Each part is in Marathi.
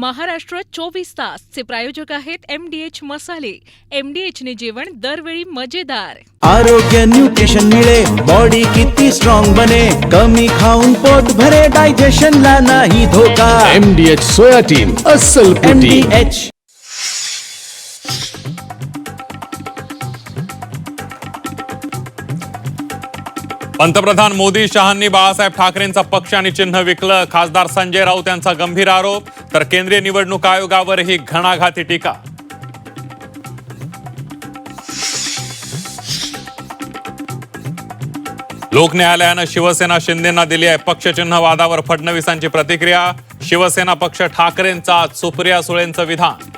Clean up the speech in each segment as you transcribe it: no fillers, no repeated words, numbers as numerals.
महाराष्ट्र 24 तास चे प्रायोजक आहेत MDH मसाले. MDH ने जेवण दरवेळी मजेदार. आरोग्य न्यूट्रिशन मिळे, बॉडी किती स्ट्रॉंग बने, कमी खाऊन पोट भरे, डायजेशन ला नाही धोका. MDH सोया टीन अस्सल प्रोटीन. MDH. पंतप्रधान मोदी शहांनी बाळासाहेब ठाकरेंचा पक्ष आणि चिन्ह विकलं. खासदार संजय राऊत यांचा गंभीर आरोप, तर केंद्रीय निवडणूक आयोगावरही घणाघाती टीका. लोक न्यायालयानं शिवसेना शिंदेंना दिली आहे पक्षचिन्ह वादावर फडणवीसांची प्रतिक्रिया. शिवसेना पक्ष ठाकरेंचा, सुप्रिया सुळेंचं विधान.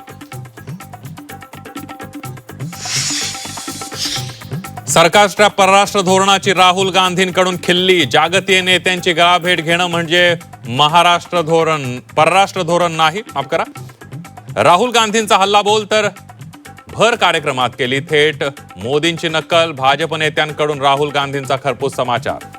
सरकारच्या परराष्ट्र धोरणाची राहुल गांधींकडून खिल्ली. जागतिक नेत्यांची गळाभेट घेणं म्हणजे परराष्ट्र धोरण नाही, माफ करा. राहुल गांधींचा हल्लाबोल तर भर कार्यक्रमात केली थेट मोदींची नक्कल. भाजप नेत्यांकडून राहुल गांधींचा खरपूस समाचार.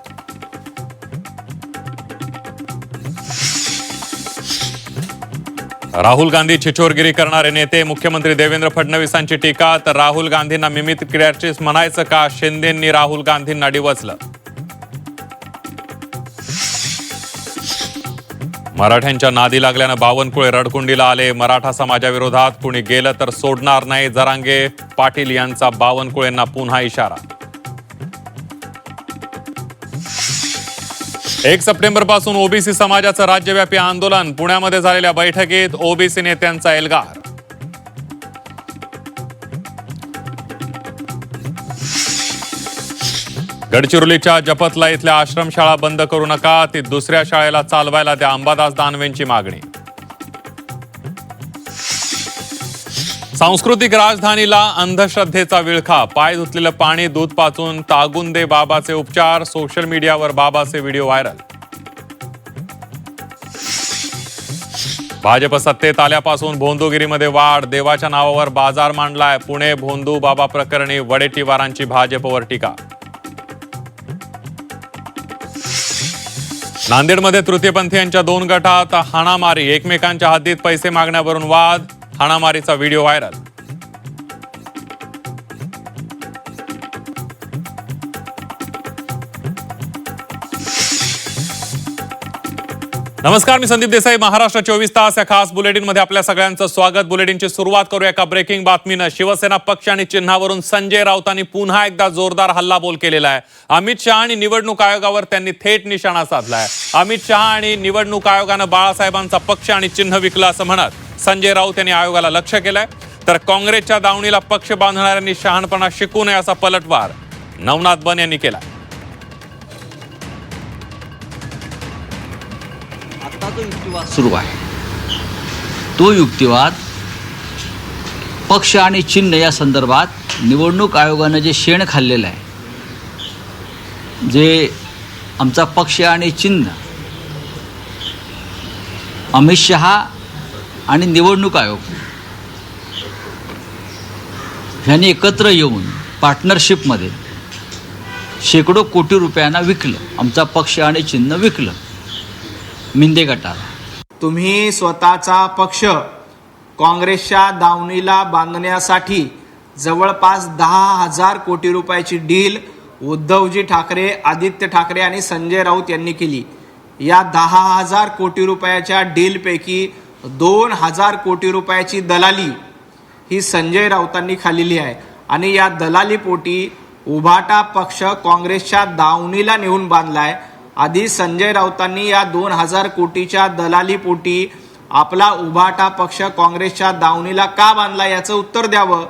राहुल गांधी छिछोरगिरी करणारे नेते, मुख्यमंत्री देवेंद्र फडणवीसांची टीका. तर राहुल गांधींना मिमिक्रीच म्हणायचं का, शिंदेंनी राहुल गांधींना डिवचलं. मराठ्यांच्या नादी लागल्यानं बावनकुळे रडकुंडीला आले. मराठा समाजाविरोधात कुणी गेलं तर सोडणार नाही, जरांगे पाटील यांचा बावनकुळेंना पुन्हा इशारा. 1 सप्टेंबर पासून ओबीसी समाजाचं राज्यव्यापी आंदोलन. पुण्यामध्ये झालेल्या बैठकीत ओबीसी नेत्यांचा एल्गार. गडचिरोलीच्या जपतला इथल्या आश्रमशाळा बंद करू नका, ती दुसऱ्या शाळेला चालवायला द्या, अंबादास दानवेंची मागणी. सांस्कृतिक राजधानीला अंधश्रद्धेचा विळखा. पाय धुतलेलं पाणी दूध पाचून तागून दे बाबाचे उपचार. सोशल मीडियावर बाबाचे व्हिडिओ व्हायरल. भाजप सत्तेत आल्यापासून भोंदूगिरीमध्ये वाढ. देवाच्या नावावर बाजार मांडलाय. पुणे भोंदू बाबा प्रकरणी वडेट्टीवारांची भाजपवर टीका. नांदेडमध्ये तृतीयपंथीयांच्या 2 गटात हाणामारी. एकमेकांच्या हद्दीत पैसे मागण्यावरून वाद. हाणामारीचा व्हिडिओ व्हायरल. नमस्कार, मी संदीप देसाई. महाराष्ट्र 24 तास या खास बुलेटिनमध्ये आपल्या सगळ्यांचं स्वागत. बुलेटिनची सुरुवात करूया एका ब्रेकिंग बातमीनं. शिवसेना पक्ष आणि चिन्हावरून संजय राऊतांनी पुन्हा एकदा जोरदार हल्लाबोल केलेला आहे. अमित शहा आणि निवडणूक आयोगावर त्यांनी थेट निशाणा साधलाय. अमित शहा आणि निवडणूक आयोगानं बाळासाहेबांचा पक्ष आणि चिन्ह विकलं असं म्हणत संजय राऊत यांनी आयोगाला लक्ष्य केलंय. तर काँग्रेसच्या दावणीला पक्ष बांधणाऱ्यांनी शहाणपणा शिकू नये असा पलटवार नवनाथ बन यांनी केला. आता जो युक्तिवाद सुरू आहे, तो युक्तिवाद पक्ष आणि चिन्ह या संदर्भात निवडणूक आयोगानं जे शेण खाल्लेलं आहे, जे आमचा पक्ष आणि चिन्ह अमित शहा आणि निवडणूक आयोग ह्यांनी एकत्र येऊन पार्टनरशिपमध्ये शेकडो कोटी रुपयांना विकलं. आमचा पक्ष आणि चिन्ह विकलं मिंदे गटाला. तुम्ही स्वतःचा पक्ष काँग्रेसच्या दावणीला बांधण्यासाठी जवळपास 10,000 कोटी रुपयाची डील उद्धवजी ठाकरे, आदित्य ठाकरे आणि संजय राऊत यांनी केली. या 10,000 कोटी रुपयाच्या डीलपैकी 2,000 कोटी रुपयाची दलाली ही संजय राऊतांनी खाल्लेली आहे. आणि या दलालीपोटी उभाटा पक्ष काँग्रेसच्या दावणीला नेऊन बांधलाय. आधी संजय राऊतांनी या 2,000 कोटीच्या दलालीपोटी आपला उभाटा पक्ष काँग्रेसच्या दावणीला का बांधला याचं उत्तर द्यावं.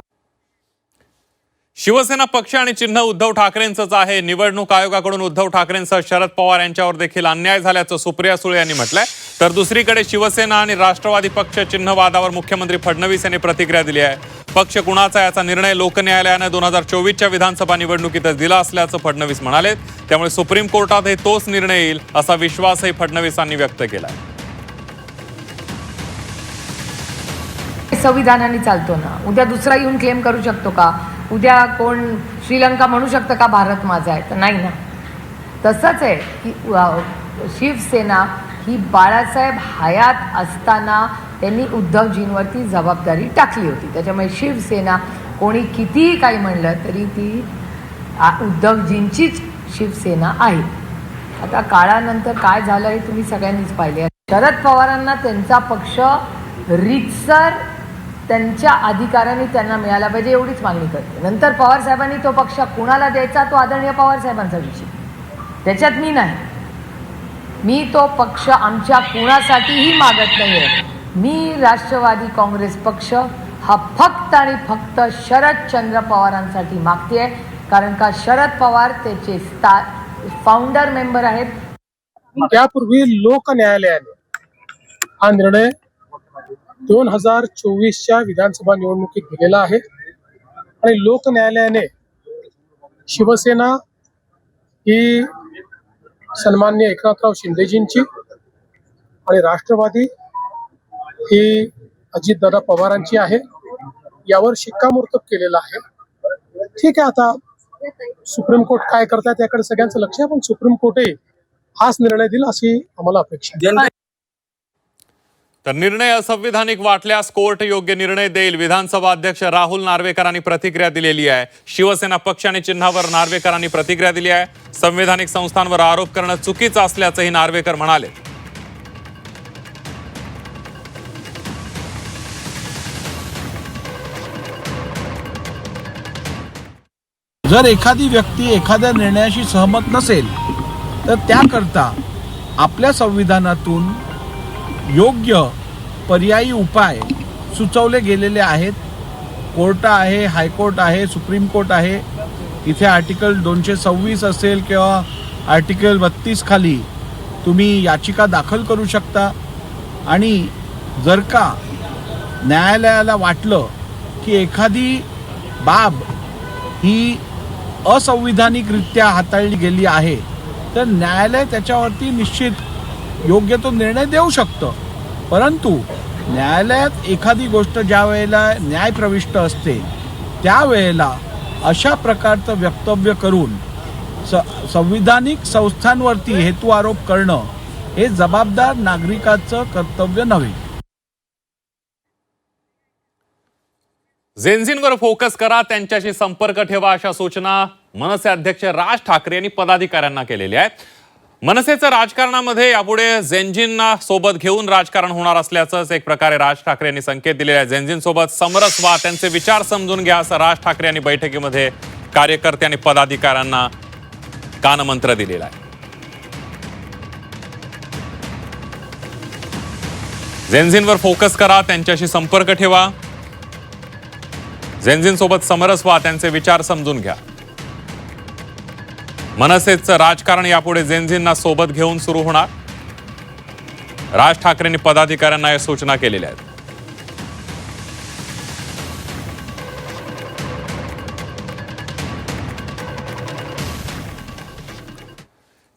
शिवसेना पक्ष आणि चिन्ह उद्धव ठाकरेंचंच आहे. निवडणूक आयोगाकडून उद्धव ठाकरेंसह शरद पवार यांच्यावर देखील अन्याय झाल्याचं सुप्रिया सुळे यांनी म्हटलंय. तर दुसरीकडे शिवसेना आणि राष्ट्रवादी पक्ष चिन्ह वादावर मुख्यमंत्री फडणवीस यांनी प्रतिक्रिया दिली आहे. पक्ष कुणाचा याचा निर्णय लोकन्यायालयानं 2024च्या विधानसभा निवडणुकीतच दिला असल्याचं फडणवीस म्हणाले. त्यामुळे सुप्रीम कोर्टातही तोच निर्णय येईल असा विश्वासही फडणवीसांनी व्यक्त केला. संविधानाने चालतो ना. उद्या दुसरा येऊन क्लेम करू शकतो का? उद्या कोण श्रीलंका म्हणू शकतं का भारत माझा आहे? तर नाही ना. तसंच आहे की शिवसेना ही बाळासाहेब हयात असताना त्यांनी उद्धवजींवरती जबाबदारी टाकली होती. त्याच्यामुळे शिवसेना कोणी कितीही काही म्हणलं तरी ती उद्धवजींचीच शिवसेना आहे. आता काळानंतर काय झालं हे तुम्ही सगळ्यांनीच पाहिले. शरद पवारांना त्यांचा पक्ष रीतसर त्यांच्या अधिकाराने त्यांना मिळाला पाहिजे एवढीच मागणी करते. नंतर पवारसाहेबांनी तो पक्ष कुणाला द्यायचा तो आदरणीय पवारसाहेबांचा विषय, त्याच्यात मी नाही. मी तो पक्ष आमच्या कुणासाठीही मागत नाही आहे. मी राष्ट्रवादी काँग्रेस पक्ष हा फक्त आणि फक्त शरदचंद्र पवारांसाठी मागते आहे, कारण का शरद पवार त्याचे फाउंडर मेंबर आहेत. त्यापूर्वी लोक न्यायालयाने हा निर्णय 2024च्या विधानसभा निवडणुकीत दिलेला आहे आणि लोक न्यायालयाने शिवसेना ही सन्माननीय एकनाथराव शिंदेजींची आणि राष्ट्रवादी ही अजितदादा पवारांची आहे यावर शिक्कामोर्तब केलेला आहे. ठीक आहे, आता सुप्रीम कोर्ट काय करतात याकडे सगळ्यांचं लक्ष आहे, पण सुप्रीम कोर्टही हाच निर्णय दिला अशी आम्हाला अपेक्षा आहे. तर निर्णय असंविधानिक वाटल्यास कोर्ट योग्य निर्णय देईल. विधानसभा अध्यक्ष राहुल नार्वेकरांनी प्रतिक्रिया दिलेली आहे. शिवसेना पक्ष आणि चिन्हावर नार्वेकरांनी प्रतिक्रिया दिली आहे. संवैधानिक संस्थांवर आरोप करणं चुकीचं असल्याचंही नार्वेकर म्हणाले. जर एखादी व्यक्ती एखाद्या निर्णयाशी सहमत नसेल तर त्याकरता आपल्या संविधानातून योग्य पर्यायी उपाय सुचवले गेलेले आहेत. कोर्ट आहे, हायकोर्ट आहे, सुप्रीम कोर्ट आहे. इथे आर्टिकल 226 असेल किंवा आर्टिकल 32 खाली तुम्ही याचिका दाखल करू शकता. आणि जर का न्यायालयाला वाटलं की एखादी बाब ही असंविधानिकरित्या हाताळली गेली आहे तर न्यायालय त्याच्यावरती निश्चित योग्य तो निर्णय देऊ शकतं. परंतु न्यायालयात एखादी गोष्ट ज्या वेळेला न्यायप्रविष्ट असते त्यावेळेला अशा प्रकारचं वक्तव्य करून संविधानिक संस्थांवरती हेतू आरोप करणं हे जबाबदार नागरिकाचं कर्तव्य नव्हे. जेनझींवर फोकस करा, त्यांच्याशी संपर्क ठेवा, अशा सूचना मनसे अध्यक्ष राज ठाकरे यांनी पदाधिकाऱ्यांना केलेल्या आहेत. मनसेचं राजकारणामध्ये यापुढे जेनझींना सोबत घेऊन राजकारण होणार असल्याचंच एक प्रकारे राज ठाकरे यांनी संकेत दिलेला आहे. जेनझींसोबत समरस व्हा, त्यांचे विचार समजून घ्या, असं राज ठाकरे यांनी बैठकीमध्ये कार्यकर्ते आणि पदाधिकाऱ्यांना कानमंत्र दिलेला आहे. जेनझींवर फोकस करा, त्यांच्याशी संपर्क ठेवा, जेनझींसोबत समरस व्हा, त्यांचे विचार समजून घ्या. मनसेचं राजकारण यापुढे जेनझींना सोबत घेऊन सुरू होणार. राज ठाकरेंनी पदाधिकाऱ्यांना या सूचना केलेल्या आहेत.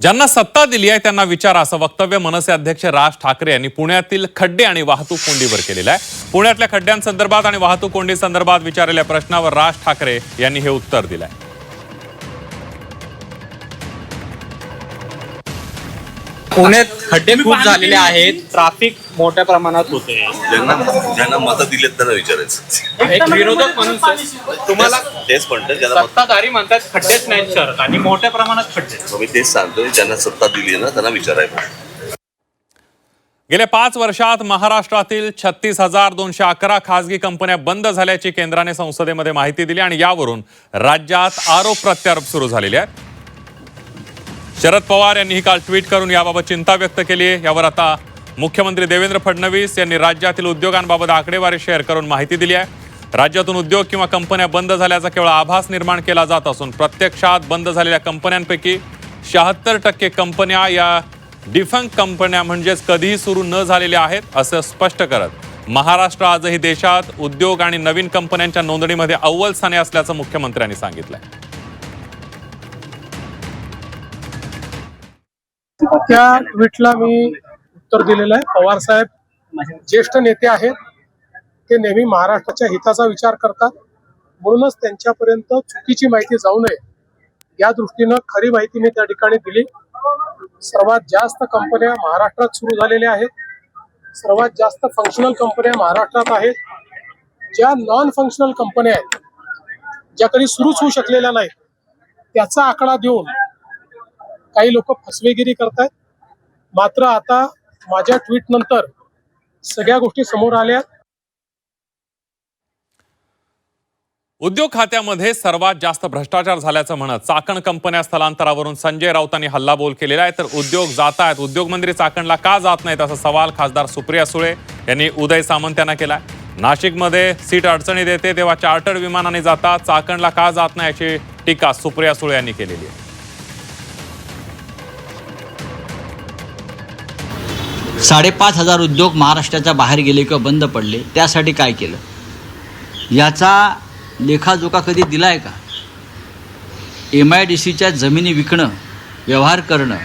ज्यांना सत्ता दिली आहे त्यांना विचारा, असं वक्तव्य मनसे अध्यक्ष राज ठाकरे यांनी पुण्यातील खड्डे आणि वाहतूक कोंडीवर केलेलं आहे. पुण्यातल्या खड्ड्यांसंदर्भात आणि वाहतूक कोंडी संदर्भात विचारलेल्या प्रश्नावर राज ठाकरे यांनी हे उत्तर दिलं आहे. पुण्यात खड्डे खूप झालेले आहेत, ट्रॅफिक मोठ्या प्रमाणात होते. ज्यांना मतं दिलेत त्यांना विचारायचं. एक विरोधक म्हणून तुम्हाला तेच म्हणतात, ज्यांना सत्ताधारी म्हणतात खड्डेच नाहीत शहरात आणि मोठ्या प्रमाणात खड्डे. मी तेच सांगतोय, ज्यांना सत्ता दिली ना त्यांना विचारायचं. गेल्या 5 वर्षात महाराष्ट्रातील 36,211 खासगी कंपन्या बंद झाल्याची केंद्राने संसदेमध्ये माहिती दिली आणि यावरून राज्यात आरोप प्रत्यारोप सुरू झालेले आहेत. शरद पवार यांनीही काल ट्विट करून याबाबत चिंता व्यक्त केली आहे. यावर आता मुख्यमंत्री देवेंद्र फडणवीस यांनी राज्यातील उद्योगांबाबत आकडेवारी शेअर करून माहिती दिली आहे. राज्यातून उद्योग किंवा कंपन्या बंद झाल्याचा केवळ आभास निर्माण केला जात असून प्रत्यक्षात बंद झालेल्या कंपन्यांपैकी 76% कंपन्या या डिफंक कंपन्या म्हणजेच कधीही सुरू न झालेल्या आहेत असं स्पष्ट करत महाराष्ट्र आजही देशात उद्योग आणि नवीन कंपन्यांच्या नोंदणीमध्ये अव्वल स्थानी असल्याचं मुख्यमंत्र्यांनी सांगितलंय. त्या ट्विटला मी उत्तर दिलेलं आहे. पवार साहेब ज्येष्ठ नेते आहेत, ते नेहमी महाराष्ट्राच्या हिताचा विचार करतात, म्हणूनच त्यांच्यापर्यंत चुकीची माहिती जाऊ नये या दृष्टीनं खरी माहिती मी त्या ठिकाणी दिली. सर्वात जास्त कंपन्या महाराष्ट्रात सुरू झालेल्या आहेत. सर्वात जास्त फंक्शनल कंपन्या महाराष्ट्रात आहेत. ज्या नॉन फंक्शनल कंपन्या आहेत, ज्या कधी सुरूच होऊ शकलेल्या नाहीत, त्याचा आकडा देऊन काही लोक फसवेगिरी करतायत. मात्र आता माझ्या ट्विट नंतर सगळ्या गोष्टी समोर आल्या. उद्योग खात्यामध्ये सर्वात जास्त भ्रष्टाचार झाल्याचं म्हणत चाकण कंपन्या स्थलांतरावरून संजय राऊतांनी हल्लाबोल केलेला आहे. तर उद्योग जात आहेत, उद्योगमंत्री चाकणला का जात नाहीत असा सवाल खासदार सुप्रिया सुळे यांनी उदय सामंत यांना केलाय. नाशिकमध्ये सीट अडचणीत येते तेव्हा चार्टर्ड विमानाने जातात, चाकणला का जात नाही अशी टीका सुप्रिया सुळे यांनी केलेली आहे. 5,500 उद्योग महाराष्ट्राच्या बाहेर गेले किंवा बंद पडले, त्यासाठी काय केलं याचा लेखाजोखा कधी दिला आहे का? MIDCच्या जमिनी विकणं, व्यवहार करणं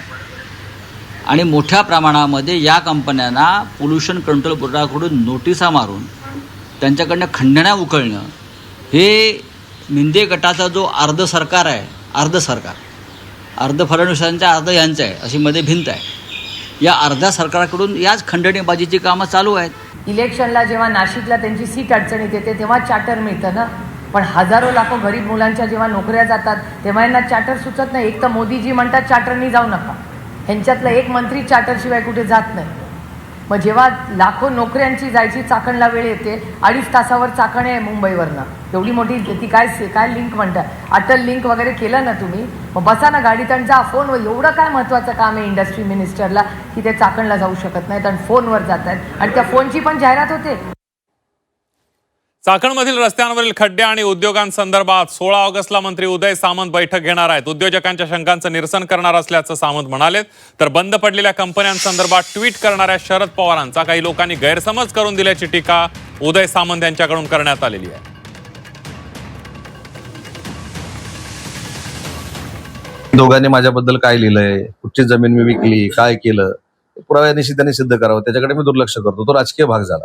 आणि मोठ्या प्रमाणामध्ये या कंपन्यांना पोल्युशन कंट्रोल बोर्डाकडून नोटिसा मारून त्यांच्याकडनं खंडण्या उकळणं, हे मिंदे गटाचा जो अर्ध सरकार आहे, अर्ध फडणवीसांचं अर्ध यांचं आहे, अशी मध्ये भिंत आहे. या अर्ध्या सरकारकडून याच खंडणीबाजीची कामं चालू आहेत. इलेक्शनला जेव्हा नाशिकला त्यांची सीट अडचणीत येते तेव्हा चार्टर मिळतं ना, पण हजारो लाखो गरीब मुलांच्या जेव्हा नोकऱ्या जातात तेव्हा यांना चार्टर सुचत नाही. एक तर मोदीजी म्हणतात चार्टरनी जाऊ नका, ह्यांच्यातला एक मंत्री चार्टरशिवाय कुठे जात नाही. मग जेव्हा लाखो नोकऱ्यांची जायची चाकणला वेळ येते, 2.5 तासावर चाकण आहे मुंबईवरनं, एवढी मोठी ती काय लिंक म्हणतात, अटल लिंक वगैरे केलं ना तुम्ही, मग बसा ना गाडीत आणि जा फोनवर. एवढं काय महत्त्वाचं काम आहे इंडस्ट्री मिनिस्टरला की ते चाकणला जाऊ शकत नाहीत आणि फोनवर जात आहेत आणि त्या फोनची पण जाहिरात होते. चाकणमधील रस्त्यांवरील खड्डे आणि उद्योगांसंदर्भात 16 ऑगस्टला मंत्री उदय सामंत बैठक घेणार आहेत. उद्योजकांच्या शंकांचं निरसन करणार असल्याचं सामंत म्हणाले. तर बंद पडलेल्या कंपन्यांसंदर्भात ट्विट करणाऱ्या शरद पवारांचा काही लोकांनी गैरसमज करून दिल्याची टीका उदय सामंत यांच्याकडून करण्यात आलेली आहे. दोघांनी माझ्याबद्दल काय लिहिलंय, कुठची जमीन मी विकली, काय केलं, पुराव्यानिशी त्यांनी सिद्ध करावं, त्याच्याकडे मी दुर्लक्ष करतो. तो राजकीय भाग झाला.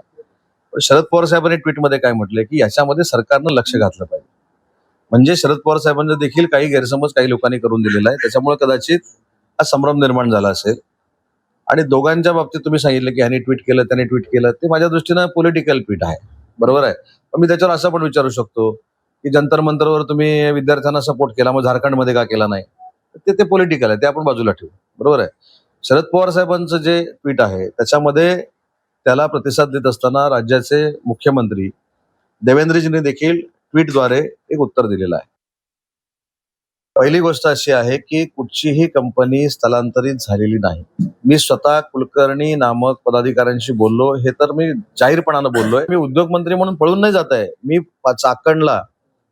पण शरद पवार साहेबांनी ट्विटमध्ये काय म्हटलंय की याच्यामध्ये सरकारनं लक्ष घातलं पाहिजे. म्हणजे शरद पवार साहेबांना देखील काही गैरसमज काही लोकांनी करून दिलेला आहे, त्याच्यामुळे कदाचित हा संभ्रम निर्माण झाला असेल. आणि दोघांच्या बाबतीत तुम्ही सांगितलं की ह्याने ट्विट केलं त्याने ट्विट केलं, ते माझ्या दृष्टीनं पॉलिटिकल ट्विट आहे, बरोबर आहे. पण मी त्याच्यावर असं पण विचारू शकतो की जंतर मंतरवर तुम्ही विद्यार्थ्यांना सपोर्ट केला, मग झारखंडमध्ये का केला नाही, ते पॉलिटिकल आहे, ते आपण बाजूला ठेवू, बरोबर आहे. शरद पवार साहेबांचं जे ट्विट आहे त्याच्यामध्ये त्याला प्रतिसाद देत असताना राज्याचे मुख्यमंत्री देवेंद्रजींनी देखील ट्विटद्वारे एक उत्तर दिलेलं आहे. पहिली गोष्ट अशी आहे की कुठचीही कंपनी स्थलांतरित झालेली नाही. मी स्वतः कुलकर्णी नामक पदाधिकाऱ्यांशी बोललो, हे तर मी जाहीरपणानं बोललोय. मी उद्योगमंत्री म्हणून पळून नाही जात आहे. मी चाकणला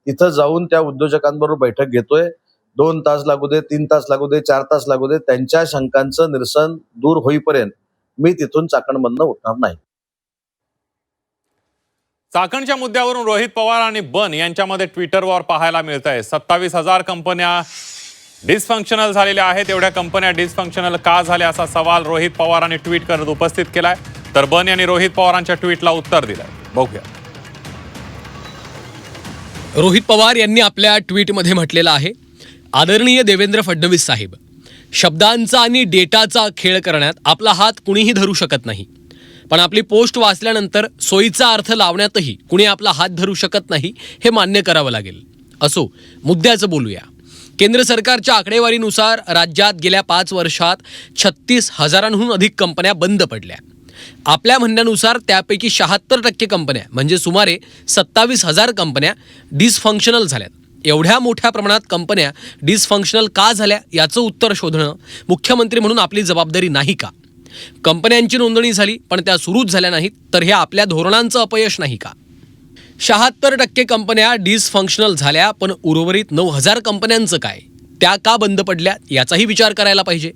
तिथं जाऊन त्या उद्योजकांबरोबर बैठक घेतोय. 2 तास लागू दे, 3 तास लागू दे, 4 तास लागू दे, त्यांच्या शंकांचं निरसन दूर होईपर्यंत मी तिथून चाकणमधनं उठणार नाही. चाकणच्या मुद्द्यावरून रोहित पवार आणि बन यांच्यामध्ये ट्विटरवर पाहायला मिळत आहे. 27,000 कंपन्या डिसफंक्शनल झालेल्या आहेत. एवढ्या कंपन्या डिसफंक्शनल का झाल्या असा सवाल रोहित पवारांनी ट्विट करत उपस्थित केलाय. तर बन यांनी रोहित पवारांच्या ट्विटला उत्तर दिलंय. बघूया. रोहित पवार यांनी आपल्या ट्विटमध्ये म्हटलेलं आहे, आदरणीय देवेंद्र फडणवीस साहेब, शब्दांचा आणि डेटाचा खेळ करण्यात आपला हात कुणीही धरू शकत नाही. पण आपली पोस्ट वाचल्यानंतर सोयीचा अर्थ लावण्यातही कुणी आपला हात धरू शकत नाही, हे मान्य करावं लागेल. असो, मुद्द्याचं बोलूया. केंद्र सरकारच्या आकडेवारीनुसार राज्यात गेल्या 5 वर्षात 36,000हून अधिक कंपन्या बंद पडल्या. आपल्या म्हणण्यानुसार त्यापैकी 76% कंपन्या म्हणजे सुमारे 27,000 कंपन्या डिसफंक्शनल झाल्यात. एवढ्या मोठ्या प्रमाणात कंपन्या डिसफंक्शनल का झाल्या याचं उत्तर शोधणं मुख्यमंत्री म्हणून आपली जबाबदारी नाही का? कंपन्यांची नोंदणी झाली पण त्या सुरूच झाल्या नाहीत, तर हे आपल्या धोरणांचं अपयश नाही का? 76% कंपन्या डिसफंक्शनल झाल्या, पण उर्वरित 9,000 कंपन्यांचं काय? त्या का बंद पडल्या याचाही विचार करायला पाहिजे.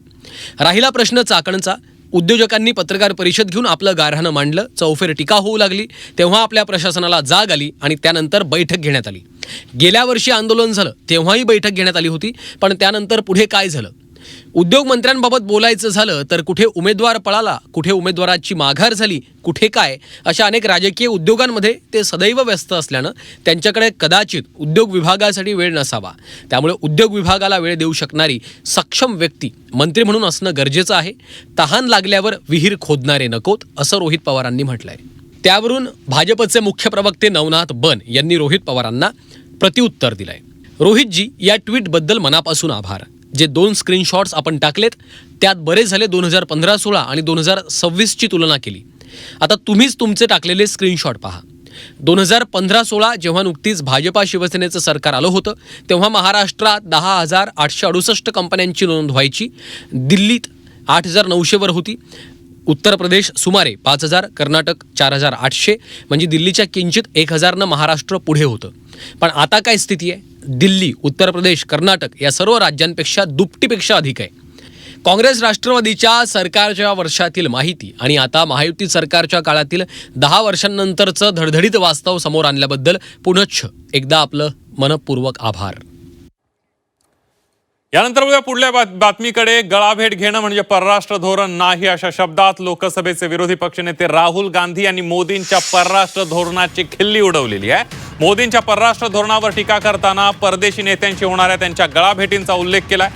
राहिला प्रश्न चाकणचा. उद्योजकांनी पत्रकार परिषद घेऊन आपलं गाऱ्हाणं मांडलं, चौफेर टीका होऊ लागली, तेव्हा आपल्या प्रशासनाला जाग आली आणि त्यानंतर बैठक घेण्यात आली. गेल्या वर्षी आंदोलन झालं तेव्हाही बैठक घेण्यात आली होती, पण त्यानंतर पुढे काय झालं? उद्योग मंत्र्यांबाबत बोलायचं झालं तर कुठे उमेदवार पळाला, कुठे उमेदवाराची माघार झाली, कुठे काय, अशा अनेक राजकीय उद्योगांमध्ये ते सदैव व्यस्त असल्यानं त्यांच्याकडे कदाचित उद्योग विभागासाठी वेळ नसावा. त्यामुळे उद्योग विभागाला वेळ देऊ शकणारी सक्षम व्यक्ती मंत्री म्हणून असणं गरजेचं आहे. तहान लागल्यावर विहीर खोदणारे नकोत, असं रोहित पवारांनी म्हटलंय. त्यावरून भाजपचे मुख्य प्रवक्ते नवनाथ बन यांनी रोहित पवारांना प्रत्युत्तर दिलंय. रोहितजी, या ट्विटबद्दल मनापासून आभार. जे 2 स्क्रीनशॉट्स आपण टाकलेत त्यात बरे झाले 2015-16 आणि 2026ची तुलना केली. आता तुम्हीच तुमचे टाकलेले स्क्रीनशॉट पहा. 2015-16 जेव्हा नुकतीच भाजपा शिवसेनेचं सरकार आलं होतं तेव्हा महाराष्ट्रात 10,868 कंपन्यांची नोंद व्हायची. दिल्लीत 8,900वर होती. उत्तर प्रदेश सुमारे 5,000, कर्नाटक 4,800, म्हणजे दिल्लीच्या किंचित 1,000नं महाराष्ट्र पुढे होतं. पण आता काय स्थिती आहे? दिल्ली, उत्तर प्रदेश, कर्नाटक या सर्व राज्यांपेक्षा दुपटीपेक्षा अधिक आहे. काँग्रेस राष्ट्रवादीच्या सरकारच्या वर्षातील माहिती आणि आता महायुती सरकारच्या काळातील 10 वर्षांनंतरचं धडधडीत वास्तव समोर आणल्याबद्दल पुनश्च एकदा आपलं मनपूर्वक आभार. यानंतर उद्या पुढल्या बातमीकडे. गळाभेट घेणं म्हणजे परराष्ट्र धोरण नाही, अशा शब्दात लोकसभेचे विरोधी पक्षनेते राहुल गांधी यांनी मोदींच्या परराष्ट्र धोरणाची खिल्ली उडवलेली आहे. मोदींच्या परराष्ट्र धोरणावर टीका करताना परदेशी नेत्यांशी होणाऱ्या त्यांच्या गळाभेटींचा उल्लेख केलाय.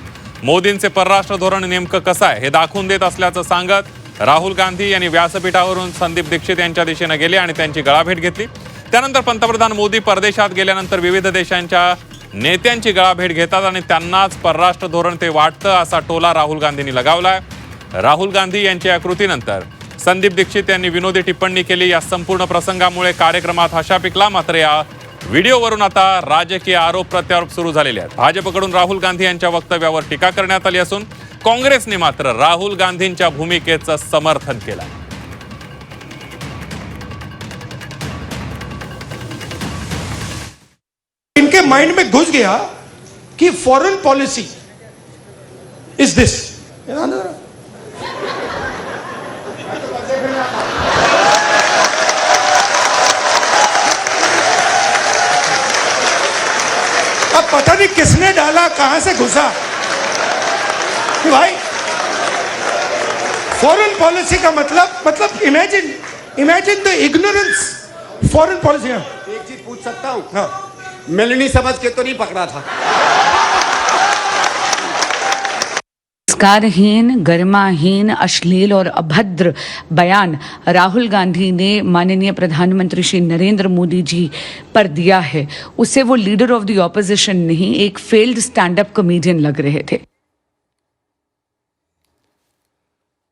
मोदींचे परराष्ट्र धोरण नेमकं कसं आहे हे दाखवून देत असल्याचं सांगत राहुल गांधी यांनी व्यासपीठावरून संदीप दीक्षित यांच्या दिशेने गेले आणि त्यांची गळाभेट घेतली. त्यानंतर पंतप्रधान मोदी परदेशात गेल्यानंतर विविध देशांच्या नेत्यांची गळाभेट घेतात आणि त्यांनाच परराष्ट्र धोरण ते वाटतं असा टोला राहुल गांधींनी लगावलाय. राहुल गांधी यांच्या या कृतीनंतर संदीप दीक्षित यांनी विनोदी टिप्पणी केली. या संपूर्ण प्रसंगामुळे कार्यक्रमात हशा पिकला. मात्र या व्हिडिओवरून आता राजकीय आरोप प्रत्यारोप सुरू झालेले आहेत. भाजपकडून राहुल गांधी यांच्या वक्तव्यावर टीका करण्यात आली असून काँग्रेसने मात्र राहुल गांधींच्या भूमिकेचं समर्थन केलं. इनके माइंड में घुस गया कि फॉरेन पॉलिसी इज दिस. अब पता नहीं किसने डाला, कहां से घुसा कि भाई फॉरेन पॉलिसी का मतलब imagine the ignorance. Foreign policy. एक चीज पूछ सकता हूं? हाँ. मिलनी समझ के तो नहीं पकड़ा था? संस्कारहीन, गरिमाहीन, अश्लील और अभद्र बयान राहुल गांधी ने माननीय प्रधानमंत्री श्री नरेंद्र मोदी जी पर दिया है, उससे वो लीडर ऑफ द ऑपोजिशन नहीं, एक फेल्ड स्टैंड अप कॉमेडियन लग रहे थे.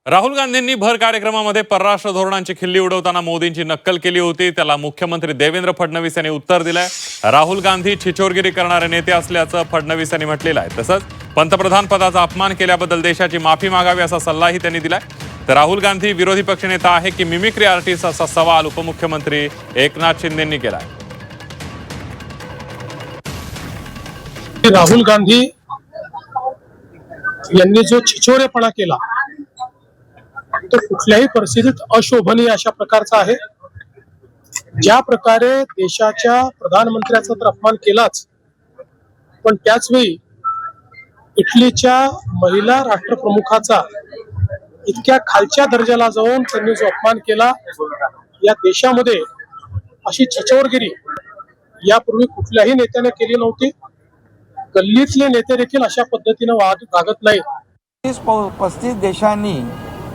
राहुल गांधींनी भर कार्यक्रमामध्ये परराष्ट्र धोरणांची खिल्ली उडवताना मोदींची नक्कल केली होती. त्याला मुख्यमंत्री देवेंद्र फडणवीस यांनी उत्तर दिलंय. राहुल गांधी छिछोरगिरी करणारे नेते असल्याचं फडणवीस यांनी म्हटलेलं आहे. तसंच पंतप्रधान पदाचा अपमान केल्याबद्दल देशाची माफी मागावी असा सल्लाही त्यांनी दिलाय. तर राहुल गांधी विरोधी पक्षनेता आहे की मिमिक्री आर्टिस्ट असा सवाल उपमुख्यमंत्री एकनाथ शिंदेंनी केलाय. राहुल गांधी यांनी जो छिछोरेपणा केला तो कुठल्याही परिस्थितीत अशोभनीय अशा प्रकारचा आहे. ज्या प्रकारे देशाच्या प्रधानमंत्र्याचा तर अपमान केलाच, पण त्याच वेळी इटलीच्या महिला राष्ट्रप्रमुखाचा इतक्या खालच्या दर्जाला जाऊन त्यांनी जो अपमान केला, या देशामध्ये अशी छिछोरगिरी यापूर्वी कुठल्याही नेत्याने केली नव्हती. गल्लीतले नेते देखील अशा पद्धतीने वागत नाही. 35 देशांनी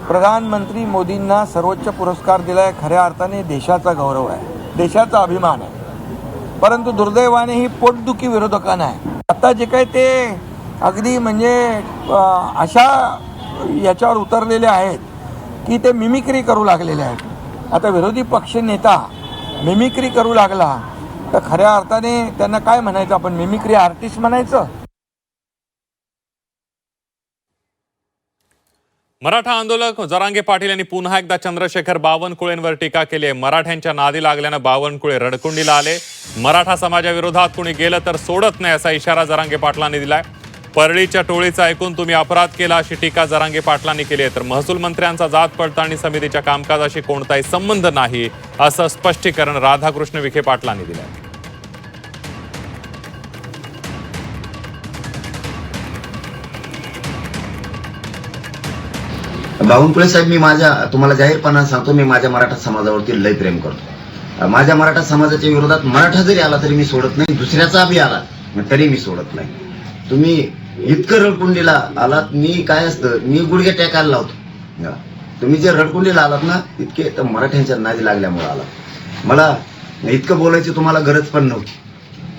प्रधानमंत्री मोदींना सर्वोच्च पुरस्कार दिलाय. खऱ्या अर्थाने देशाचा गौरव आहे, देशाचा अभिमान आहे. परंतु दुर्दैवाने ही पोटदुखी विरोधकांना आहे. आता जे काही ते अगदी म्हणजे अशा याच्यावर उतरलेले आहेत की ते मिमिक्री करू लागलेले आहेत. आता विरोधी पक्ष नेता मिमिक्री करू लागला तर खऱ्या अर्थाने त्यांना काय म्हणायचं? आपण मिमिक्री आर्टिस्ट म्हणायचं? मराठा आंदोलक जरांगे पाटील यांनी पुन्हा एकदा चंद्रशेखर बावनकुळेंवर टीका केली आहे. मराठ्यांच्या नादी लागल्यानं बावनकुळे रडकुंडीला आले. मराठा समाजाविरोधात कुणी गेलं तर सोडत नाही असा इशारा जरांगे पाटलांनी दिलाय. परळीच्या टोळीचं ऐकून तुम्ही अपराध केला अशी टीका जरांगे पाटलांनी केली आहे. तर महसूल मंत्र्यांचा जात पडताळणी समितीच्या कामकाजाशी कोणताही संबंध नाही असं स्पष्टीकरण राधाकृष्ण विखे पाटलांनी दिलं आहे. बावनकुळे साहेब, मी तुम्हाला जाहीरपणाने सांगतो, मी माझ्या मराठा समाजावरती लय प्रेम करतो. माझ्या मराठा समाजाच्या विरोधात मराठा जरी आला तरी मी सोडत नाही, दुसऱ्याचा बी आला तरी मी सोडत नाही. तुम्ही इतकं रडकुंडीला आलात, मी काय असतं, मी गुडघे टेकायला लावतो. तुम्ही जे रडकुंडीला आलात ना, इतके तर मराठ्यांच्या नादी लागल्यामुळे आला. मला इतकं बोलायची तुम्हाला गरज पण नव्हती,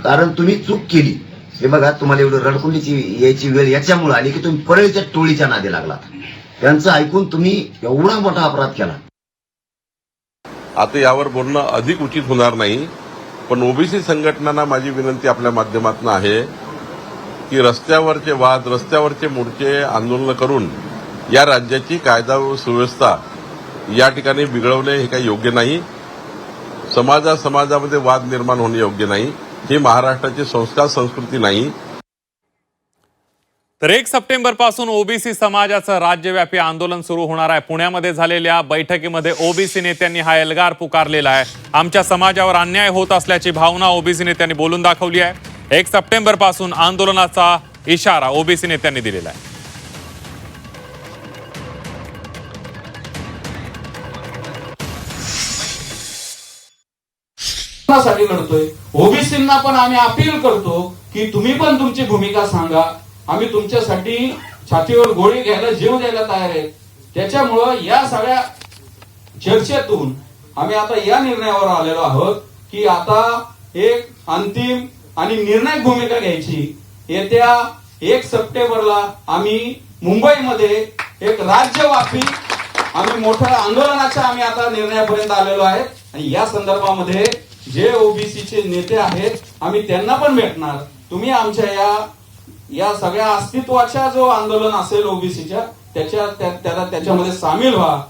कारण तुम्ही चूक केली. हे बघा, तुम्हाला एवढं रडकुंडीची यायची वेळ याच्यामुळे आली की तुम्ही परळीच्या टोळीच्या नादी लागलात. त्यांचं ऐकून तुम्ही एवढा मोठा अपराध केला. आता यावर बोलणं अधिक उचित होणार नाही, पण ओबीसी संघटनांना माझी विनंती आपल्या माध्यमातून आहे की रस्त्यावरचे वाद, रस्त्यावरचे मोर्चे, आंदोलन करून या राज्याची कायदा व सुव्यवस्था या ठिकाणी बिघडवणे हे काही योग्य नाही. समाजामध्ये वाद निर्माण होणे योग्य नाही. ही महाराष्ट्राची संस्कार संस्कृती नाही. तर 1 सप्टेंबर पासून ओबीसी समाजाचं राज्यव्यापी आंदोलन सुरू होणार आहे. पुण्यामध्ये झालेल्या बैठकीमध्ये ओबीसी नेत्यांनी हा एल्गार पुकारलेला आहे. आमच्या समाजावर अन्याय होत असल्याची भावना ओबीसी नेत्यांनी बोलून दाखवली आहे. 1 सप्टेंबर पासून आंदोलनाचा इशारा ओबीसी नेत्यांनी दिलेला आहे. साठी लढतोय. ओबीसींना पण आम्ही अपील करतो की तुम्ही पण तुमची भूमिका सांगा. आम्ही तुमच्यासाठी छातीवर गोळी घ्यायला, जीव द्यायला तयार आहे. त्याच्यामुळं या सगळ्या चर्चेतून आम्ही आता या निर्णयावर आलेलो आहोत की आता एक अंतिम आणि निर्णायक भूमिका घ्यायची. येत्या 1 सप्टेंबरला आम्ही मुंबईमध्ये एक राज्यव्यापी आम्ही मोठ्या आंदोलनाच्या आम्ही आता निर्णयापर्यंत आलेलो आहे. आणि या संदर्भामध्ये जे ओबीसीचे नेते आहेत आम्ही त्यांना पण भेटणार. तुम्ही आमच्या या सगळ्या अस्तित्वाच्या जो आंदोलन असेल ओबीसीच्या त्याच्यामध्ये सामील व्हा.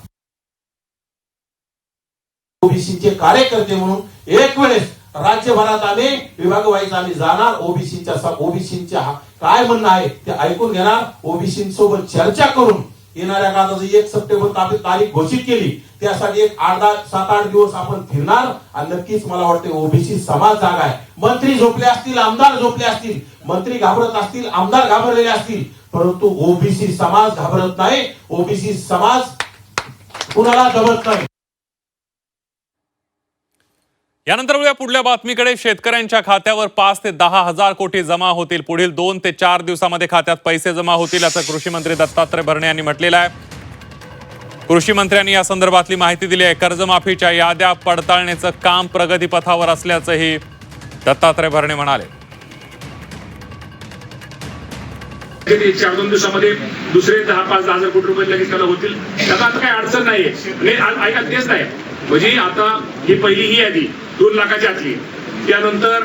ओबीसीचे कार्यकर्ते म्हणून एक वेळेस राज्यभरात आम्ही विभाग वाईज आम्ही जाणार. ओबीसीच्या काय म्हणणं आहे ते ऐकून घेणार. ओबीसींसोबत चर्चा करून येणाऱ्या काळात 1 सप्टेंबर तारीख घोषित केली, त्यासाठी एक 7-8 दिवस आपण फिरणार. आणि नक्कीच मला वाटते ओबीसी समाज जागा आहे. मंत्री झोपले असतील, आमदार झोपले असतील, मंत्री घाबरत असतील, आमदार घाबरलेले असतील, परंतु ओबीसी समाज घाबरत नाही. ओबीसी समाज कुणाला दबत नाही. यानंतर वळूया पुढल्या बातमीकडे. शेतकऱ्यांच्या खात्यावर 5 ते 10 हजार कोटी जमा होतील. पुढील 2 ते 4 दिवसामध्ये खात्यात पैसे जमा होतील असं कृषी मंत्री दत्तात्रय भरणे यांनी म्हटलेलं आहे. कृषी मंत्र्यांनी या संदर्भातली माहिती दिली आहे. कर्जमाफीच्या याद्या पडताळण्याचं काम प्रगतीपथावर असल्याचंही दत्तात्रय भरणे म्हणाले. 1-2 दिवसामध्ये दुसरे 10-5-10 हजार कोटी रुपये लगेच त्याला होतील. त्याचा आता काही अडचण नाहीये. ऐका, तेच नाही म्हणजे आता ही पहिली ही यादी 2 लाखाच्या आतली, त्यानंतर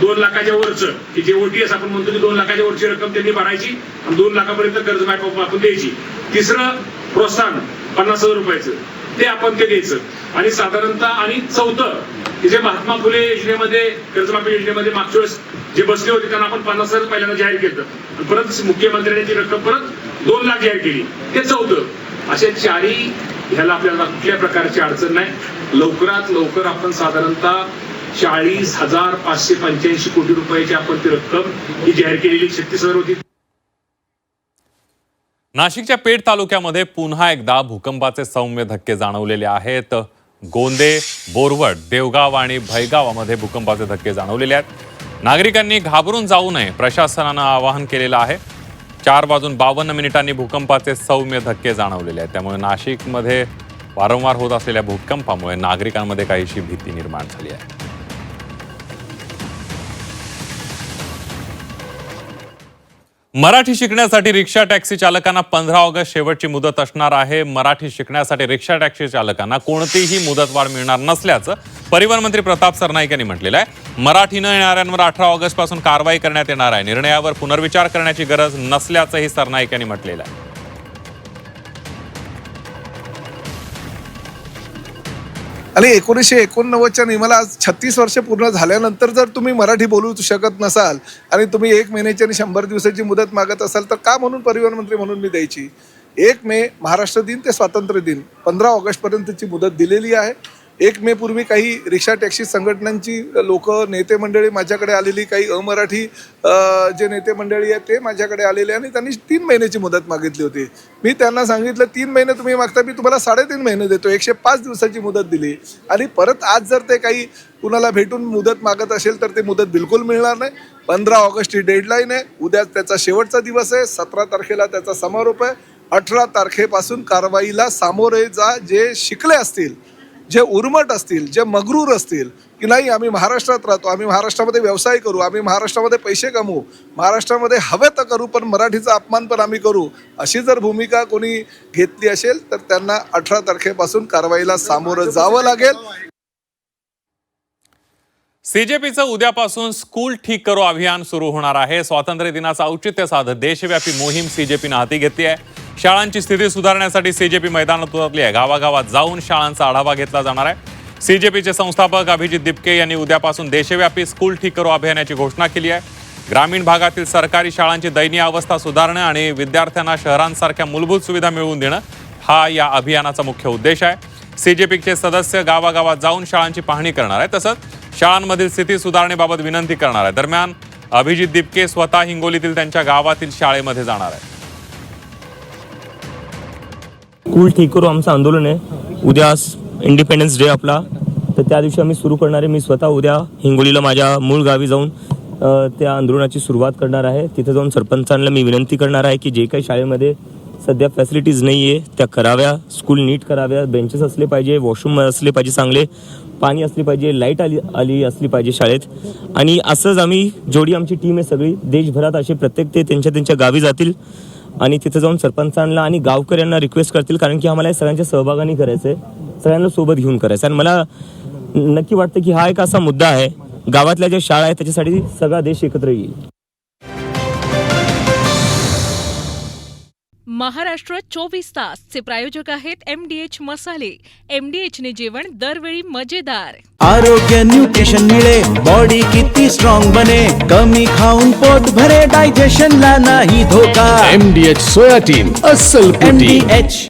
2 लाखाच्या वरचं की जे ओटीएस आपण म्हणतो की 2 लाखाच्या वरची रक्कम त्यांनी भरायची आणि 2 लाखापर्यंत कर्ज आपण द्यायची. तिसरं प्रोत्साहन 50,000 रुपयाचं ते आपण ते द्यायचं. आणि साधारणतः आणि चौथं की जे महात्मा फुले योजनेमध्ये, कर्जमाफी योजनेमध्ये मागच्या वेळेस जे बसले होते त्यांना आपण 50,000 पहिल्यांदा जाहीर केलं आणि परत मुख्यमंत्र्यांनी ती रक्कम परत 2 लाख जाहीर केली. ते चौथं. अशा 4ही ह्याला आपल्याला कुठल्या प्रकारची अडचण नाही. लवकरात लवकर आपण साधारणतः 40,585 कोटी रुपयाची आपण ती रक्कम ही जाहीर केलेली 36,000 होती. नाशिकच्या पेठ तालुक्यामध्ये पुन्हा एकदा भूकंपाचे सौम्य धक्के जाणवलेले आहेत. गोंदे, बोरवड, देवगाव आणि भैगावामध्ये भूकंपाचे धक्के जाणवलेले आहेत. नागरिकांनी घाबरून जाऊ नये प्रशासनानं आवाहन केलेलं आहे. 4 वाजून 52 मिनिटांनी भूकंपाचे सौम्य धक्के जाणवलेले आहेत. त्यामुळे नाशिकमध्ये वारंवार होत असलेल्या भूकंपामुळे नागरिकांमध्ये काहीशी भीती निर्माण झाली आहे. मराठी शिकण्यासाठी रिक्षा टॅक्सी चालकांना 15 ऑगस्ट शेवटची मुदत असणार आहे. मराठी शिकण्यासाठी रिक्षा टॅक्सी चालकांना कोणतीही मुदतवाढ मिळणार नसल्याचं परिवहन मंत्री प्रताप सरनाईक यांनी म्हटलेलं आहे. मराठी न येणाऱ्यांवर 18 ऑगस्ट पासून कारवाई करण्यात येणार आहे. निर्णयावर पुनर्विचार करण्याची गरज नसल्याचंही सरनाईक यांनी म्हटलेलं आहे. आणि 1989च्या नियमाला आज 36 वर्ष पूर्ण झाल्यानंतर जर तुम्ही मराठी बोलू शकत नसाल आणि तुम्ही 1 महिन्याची आणि 100 दिवसाची मुदत मागत असाल तर का म्हणून परिवहन मंत्री म्हणून मी द्यायची. 1 मे महाराष्ट्र दिन ते स्वातंत्र्य दिन 15 ऑगस्टपर्यंतची मुदत दिलेली आहे. 1 मे पूर्वी काही रिक्षा टॅक्सी संघटनांची लोक नेते मंडळी माझ्याकडे आलेली, काही अमराठी जे नेते मंडळी आहेत ते माझ्याकडे आलेले आणि त्यांनी 3 महिन्याची मुदत मागितली होती. मी त्यांना सांगितलं 3 महिने तुम्ही मागता, मी तुम्हाला 3.5 महिने देतो, 105 दिवसाची मुदत दिली. आणि परत आज जर ते काही कुणाला भेटून मुदत मागत असेल तर ते मुदत बिलकुल मिळणार नाही. 15 ऑगस्ट ही डेडलाईन आहे, उद्या त्याचा शेवटचा दिवस आहे, 17 तारखेला त्याचा समारोप आहे. 18 तारखेपासून कारवाईला सामोरे जा. जे शिकले असतील, जे उर्मट असतील, जे मगरूर असतील की नाही आम्ही महाराष्ट्रात राहतो, आम्ही महाराष्ट्रामध्ये व्यवसाय करू, आम्ही महाराष्ट्रामध्ये पैसे कमवू, महाराष्ट्रामध्ये हवे तर करू पण मराठीचा अपमान पण आम्ही करू, अशी जर भूमिका कोणी घेतली असेल तर त्यांना 18 तारखेपासून कारवाईला सामोरं जावं लागेल. सीजेपीचं उद्यापासून स्कूल ठीक करो अभियान सुरू होणार आहे. स्वातंत्र्य दिनाचं औचित्य साधत देशव्यापी मोहीम सीजेपीनं हाती घेतली आहे. शाळांची स्थिती सुधारण्यासाठी सीजेपी मैदानात उतरली आहे. गावागावात जाऊन शाळांचा आढावा घेतला जाणार आहे. सीजेपीचे संस्थापक अभिजित दिपके यांनी उद्यापासून देशव्यापी स्कूल ठीक करो अभियानाची घोषणा केली आहे. ग्रामीण भागातील सरकारी शाळांची दयनीय अवस्था सुधारणं आणि विद्यार्थ्यांना शहरांसारख्या मूलभूत सुविधा मिळवून देणं हा या अभियानाचा मुख्य उद्देश आहे. सीजेपीचे सदस्य गावागावात जाऊन शाळांची पाहणी करणार आहे, तसंच शाळांमधील स्थिती सुधारणेबाबत विनंती करणार आहे. दरम्यान अभिजित दिपके स्वतः हिंगोलीतील त्यांच्या गावातील शाळेमध्ये जाणार आहे. स्कूल ठीक करू आमचं आंदोलन आहे. उद्या इंडिपेंडन्स डे आपला, तर त्या दिवशी आम्ही सुरू करणार आहे. मी स्वतः उद्या हिंगोलीला माझ्या मूळ गावी जाऊन त्या आंदोलनाची सुरुवात करणार आहे. तिथे जाऊन सरपंचांना मी विनंती करणार आहे की जे काही शाळेमध्ये सध्या फॅसिलिटीज नाही आहे त्या कराव्या, स्कूल नीट कराव्या, बेंचेस असले पाहिजे, वॉशरूम असले पाहिजे, चांगले पाणी असले पाहिजे, लाईट आली असली पाहिजे शाळेत. आणि असंच आम्ही जेवढी आमची टीम आहे सगळी देशभरात असे प्रत्येक ते त्यांच्या गावी जातील आणि तिथे जाऊन सरपंचांना आणि गावकऱ्यांना रिक्वेस्ट करतील, कारण की आम्हाला सगळ्यांच्या सहभागाने करायचं आहे, सगळ्यांना सोबत घेऊन करायचं. आणि मला नक्की वाटतं की हा एक असा मुद्दा आहे, गावातल्या ज्या शाळा आहेत त्याच्यासाठी सगळा देश एकत्र येईल. महाराष्ट्र 24 तासचे प्रायोजक आहेत MDH मसाले. MDHने जेवण दरवेळी मजेदार. आरोग्य न्यूट्रिशन मिळे, बॉडी किती स्ट्रॉंग बने, कमी खाऊन पोट भरे, डायजेशनला नाही धोका. MDH सोयाटीन अस्सल प्रोटीन. MDH